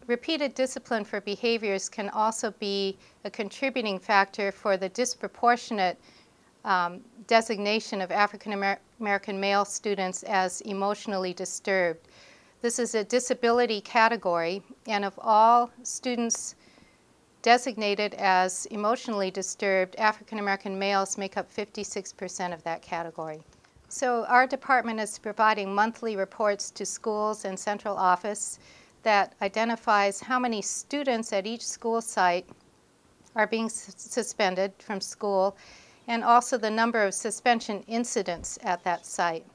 Repeated discipline for behaviors can also be a contributing factor for the disproportionate designation of African American male students as emotionally disturbed. This is a disability category, and of all students designated as emotionally disturbed, African American males make up 56% of that category. So our department is providing monthly reports to schools and central office that identifies how many students at each school site are being suspended from school, and also the number of suspension incidents at that site.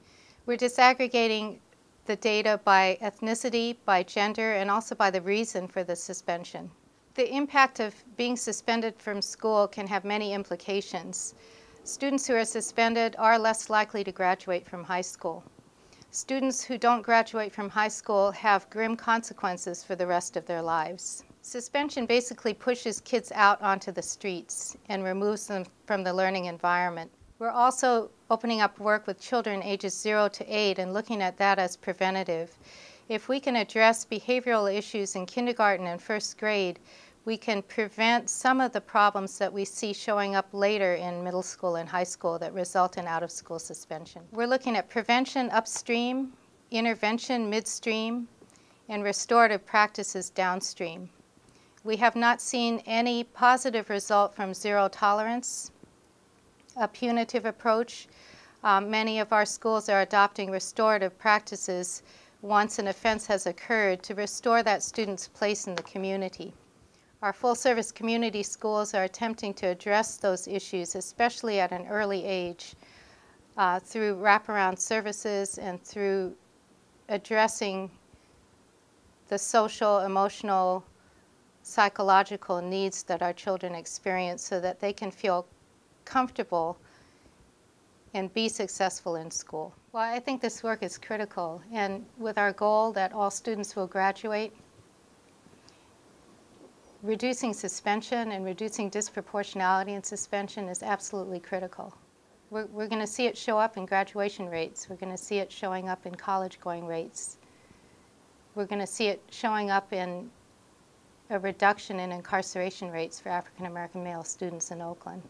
We're disaggregating the data by ethnicity, by gender, and also by the reason for the suspension. The impact of being suspended from school can have many implications. Students who are suspended are less likely to graduate from high school. Students who don't graduate from high school have grim consequences for the rest of their lives. Suspension basically pushes kids out onto the streets and removes them from the learning environment. We're also opening up work with children ages 0 to 8 and looking at that as preventative. If we can address behavioral issues in kindergarten and first grade, we can prevent some of the problems that we see showing up later in middle school and high school that result in out-of-school suspension. We're looking at prevention upstream, intervention midstream, and restorative practices downstream. We have not seen any positive result from zero tolerance, a punitive approach. Many of our schools are adopting restorative practices once an offense has occurred to restore that student's place in the community. Our full-service community schools are attempting to address those issues, especially at an early age, through wraparound services and through addressing the social, emotional, psychological needs that our children experience so that they can feel comfortable and be successful in school. Well, I think this work is critical, and with our goal that all students will graduate, reducing suspension and reducing disproportionality in suspension is absolutely critical. We're going to see it show up in graduation rates. We're going to see it showing up in college-going rates. We're going to see it showing up in a reduction in incarceration rates for African American male students in Oakland.